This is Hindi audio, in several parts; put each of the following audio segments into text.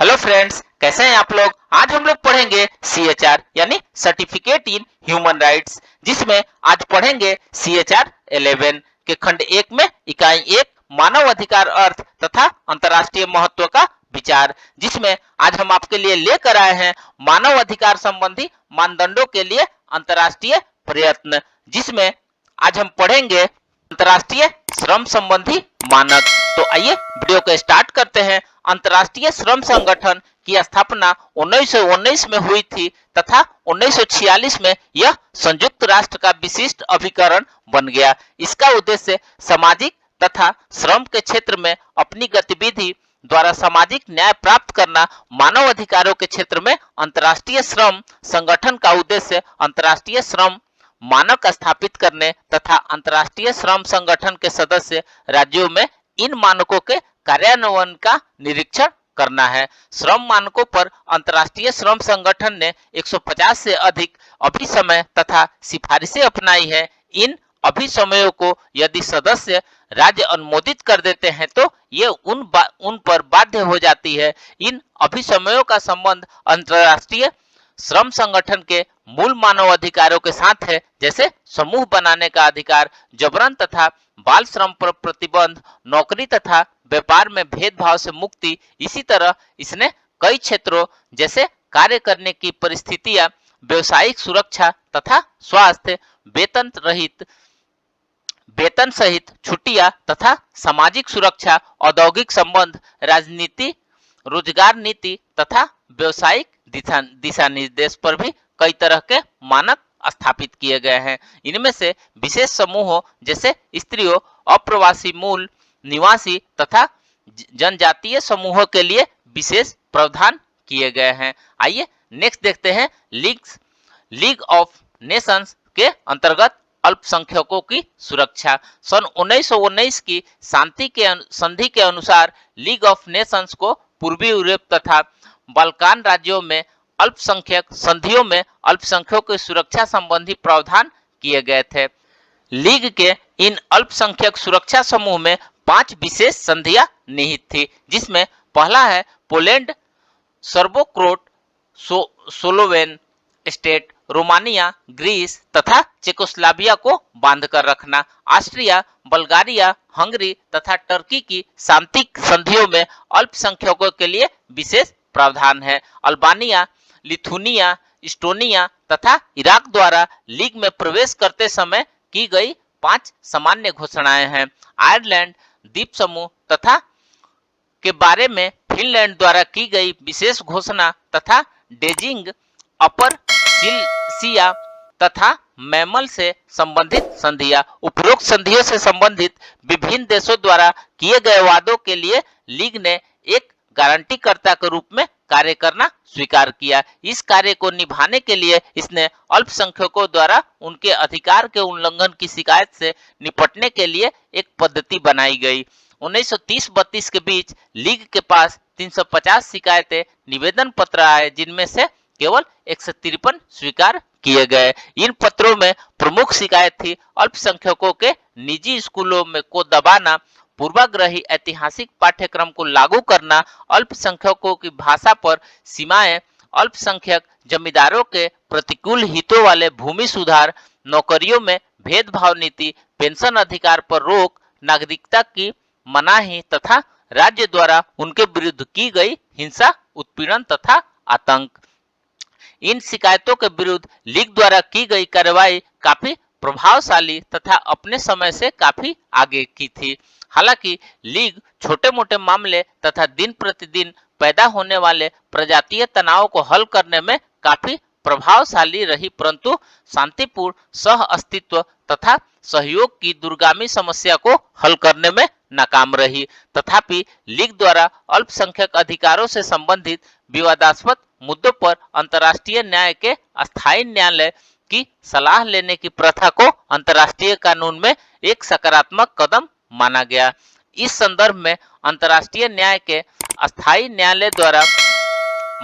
हेलो फ्रेंड्स, कैसे हैं आप लोग। आज हम लोग पढ़ेंगे CHR यानी सर्टिफिकेट इन ह्यूमन राइट्स, जिसमें आज पढ़ेंगे CHR 11 के खंड 1 में इकाई 1 मानव अधिकार अर्थ तथा अंतर्राष्ट्रीय महत्व का विचार, जिसमें आज हम आपके लिए लेकर आए हैं मानव अधिकार संबंधी मानदंडों के लिए अंतर्राष्ट्रीय प्रयत्न, जिसमें आज हम पढ़ेंगे अंतर्राष्ट्रीय श्रम संबंधी मानक। तो आइए वीडियो को स्टार्ट करते हैं। अंतर्राष्ट्रीय श्रम संगठन की स्थापना 1919 में हुई थी तथा 1946 में यह संयुक्त राष्ट्र का विशिष्ट अभिकरण बन गया। इसका उद्देश्य सामाजिक तथा श्रम के क्षेत्र में अपनी गतिविधि द्वारा सामाजिक न्याय प्राप्त करना। मानव अधिकारों के क्षेत्र में अंतर्राष्ट्रीय श्रम संगठन का उद्देश्य अंतर्राष्ट्रीय श्रम मानक स्थापित करने तथा अंतर्राष्ट्रीय श्रम संगठन के सदस्य राज्यों में इन मानकों के कार्यान्वयन का निरीक्षण करना है। श्रम मानकों पर अंतर्राष्ट्रीय श्रम संगठन ने 150 से अधिक अभिसमय तथा सिफारिशें अपनाई है। इन अभिसमयों को यदि सदस्य राज्य अनुमोदित कर देते हैं तो ये उन पर बाध्य हो जाती है। इन अभिसमयों का संबंध अंतर्राष्ट्रीय श्रम संगठन के मूल मानव अधिकारों के साथ है, जैसे समूह बनाने का अधिकार, जबरन तथा बाल श्रम पर प्रतिबंध, नौकरी तथा व्यापार में भेदभाव से मुक्ति। इसी तरह इसने कई क्षेत्रों जैसे कार्य करने की परिस्थितियां, व्यवसायिक सुरक्षा तथा स्वास्थ्य, वेतन सहित छुट्टियां तथा सामाजिक सुरक्षा, औद्योगिक संबंध, राजनीति, रोजगार नीति तथा व्यवसायिक दिशा निर्देश पर भी कई तरह के मानक स्थापित किए गए हैं। इनमें से विशेष समूहों जैसे स्त्रियों, अप्रवासी मूल निवासी तथा जनजातीय समूहों के लिए विशेष प्रावधान किए गए हैं। आइए नेक्स्ट देखते हैं लीग ऑफ नेशंस के अंतर्गत अल्पसंख्यकों की सुरक्षा। सन 1919 की शांति के संधि के अनुसार लीग ऑफ नेशंस को पूर्वी यूरोप तथा बाल्कान राज्यों में अल्पसंख्यक संधियों में अल्पसंख्यकों की सुरक्षा संबंधी प्रावधान किए गए थे। लीग के इन अल्पसंख्यक सुरक्षा समूह में 5 विशेष संधियां निहित थी, जिसमें पहला है Poland, Serbo-Croat, Slovene state, Romania, Greece तथा चेकोस्लोवाकिया को बांध कर रखना। ऑस्ट्रिया, बल्गारिया, हंगरी तथा टर्की की शांति संधियों में अल्पसंख्यकों के लिए विशेष प्रावधान है। अल्बानिया, लिथुनिया, इस्टोनिया तथा इराक द्वारा लीग में प्रवेश करते समय की गई 5 सामान्य घोषणाएं हैं। आयरलैंड द्वीप समूह तथा के बारे में फिनलैंड द्वारा की गई विशेष घोषणा तथा डेजिंग, अपर सिलिसिया तथा मैमल से संबंधित संधियां। उपरोक्त संधियों से संबंधित विभिन्न देशों द्वारा किए गए वादों के लिए लीग ने एक गारंटीकर्ता के रूप में कार्य करना स्वीकार किया। इस कार्य को निभाने के लिए इसने अल्पसंख्यकों द्वारा उनके अधिकार के उल्लंघन की शिकायत से निपटने के लिए एक पद्धति बनाई गई। 1930-32 के बीच लीग के पास 350 शिकायतें निवेदन पत्र आए, जिनमें से केवल 153 स्वीकार किए गए। इन पत्रों में प्रमुख शिकायत थी अल्पसंख्यकों के निजी स्कूलों में को दबाना, पूर्वाग्रही ऐतिहासिक पाठ्यक्रम को लागू करना, अल्पसंख्यकों की भाषा पर सीमाएं, अल्पसंख्यक जमींदारों के प्रतिकूल हितों वाले भूमि सुधार, नौकरियों में भेदभाव नीति, पेंशन अधिकार पर रोक, नागरिकता की मनाही तथा राज्य द्वारा उनके विरुद्ध की गई हिंसा, उत्पीड़न तथा आतंक। इन शिकायतों के विरुद्ध लीग द्वारा की गई कार्रवाई काफी प्रभावशाली तथा अपने समय से काफी आगे की थी। हालांकि लीग छोटे मोटे मामले तथा दिन प्रतिदिन पैदा होने वाले प्रजातीय तनाव को हल करने में काफी प्रभावशाली रही, परंतु शांतिपूर्ण सह अस्तित्व तथा सहयोग की दूरगामी समस्या को हल करने में नाकाम रही। तथापि लीग द्वारा अल्पसंख्यक अधिकारों से संबंधित विवादास्पद मुद्दों पर अंतर्राष्ट्रीय न्याय के अस्थायी न्यायालय की सलाह लेने की प्रथा को अंतर्राष्ट्रीय कानून में एक सकारात्मक कदम माना गया। इस संदर्भ में अंतर्राष्ट्रीय न्याय के अस्थायी न्यायालय द्वारा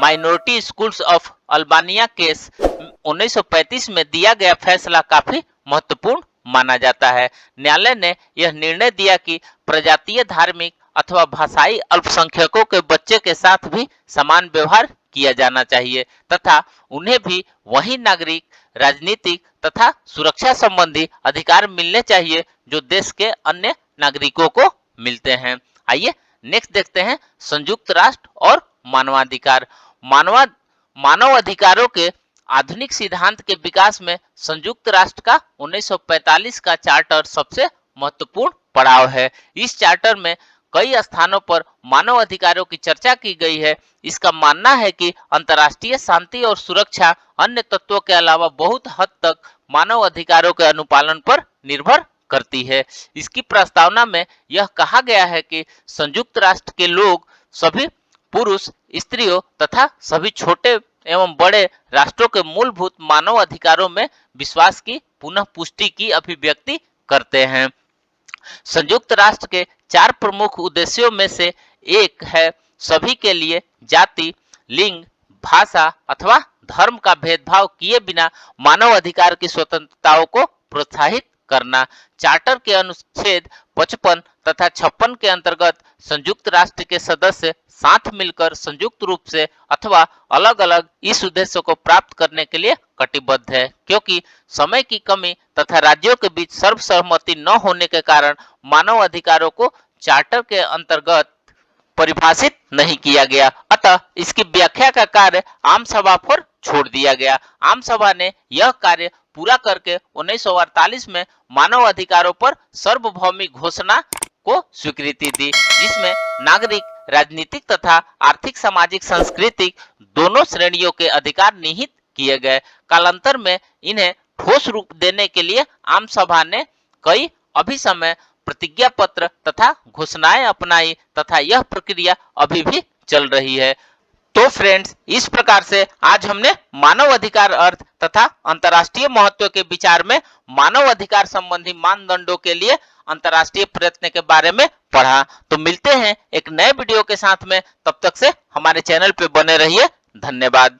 minority schools of Albania case 1935 में दिया गया फैसला काफी महत्वपूर्ण माना जाता है। न्यायालय ने यह निर्णय दिया कि प्रजातीय, धार्मिक अथवा भाषाई अल्पसंख्यकों के बच्चे के साथ भी समान व्यवहार किया जाना चाहिए तथा उन्हें भी वही नागरिक, राजनीतिक तथा सुरक्षा संबंधी अधिकार मिलने चाहिए जो देश के अन्य नागरिकों को मिलते हैं। आइए नेक्स्ट देखते हैं संयुक्त राष्ट्र और मानवाधिकार। मानवा मानव अधिकारों के आधुनिक सिद्धांत के विकास में संयुक्त राष्ट्र का 1945 का चार्टर सबसे महत्वपूर्ण पड़ाव है। इस चार्टर में कई स्थानों पर मानव अधिकारों की चर्चा की गई है। इसका मानना है कि अंतर्राष्ट्रीय शांति और सुरक्षा अन्य तत्वों के अलावा बहुत हद तक मानव अधिकारों के अनुपालन पर निर्भर करती है। इसकी प्रस्तावना में यह कहा गया है कि संयुक्त राष्ट्र के लोग, सभी पुरुष, स्त्रियों तथा सभी छोटे एवं बड़े राष्ट्रों के मूलभूत मानव अधिकारों में विश्वास की पुनः पुष्टि की अभिव्यक्ति करते हैं। संयुक्त राष्ट्र के 4 प्रमुख उद्देश्यों में से एक है सभी के लिए जाति, लिंग, भाषा अथवा धर्म का भेदभाव किए बिना मानव अधिकार की स्वतंत्रताओं को प्रोत्साहित करना। चार्टर के अनुच्छेद 55 तथा 56 के अंतर्गत संयुक्त राष्ट्र के सदस्य साथ मिलकर संयुक्त रूप से अथवा अलग अलग इस उद्देश्य को प्राप्त करने के लिए कटिबद्ध है। क्योंकि समय की कमी तथा राज्यों के बीच सर्वसहमति न होने के कारण मानव अधिकारों को चार्टर के अंतर्गत परिभाषित नहीं किया गया, अतः इसकी व्याख्या का कार्य आम सभा पर छोड़ दिया गया। आम सभा ने यह कार्य पूरा करके 1948 में मानव अधिकारों पर सार्वभौमिक घोषणा को स्वीकृति दी, जिसमें नागरिक, राजनीतिक तथा आर्थिक, सामाजिक, सांस्कृतिक दोनों श्रेणियों के अधिकार निहित किए गए। कालांतर में इन्हें ठोस रूप देने के लिए आम सभा ने कई अभिसमय, प्रतिज्ञा पत्र तथा घोषणाएं अपनाई तथा यह प्रक्रिया अभी भी चल रही है। तो फ्रेंड्स, इस प्रकार से आज हमने मानव अधिकार अर्थ तथा अंतर्राष्ट्रीय महत्व के विचार में मानव अधिकार संबंधी मानदंडों के लिए अंतर्राष्ट्रीय प्रयत्न के बारे में पढ़ा। तो मिलते हैं एक नए वीडियो के साथ में, तब तक से हमारे चैनल पे बने रहिए। धन्यवाद।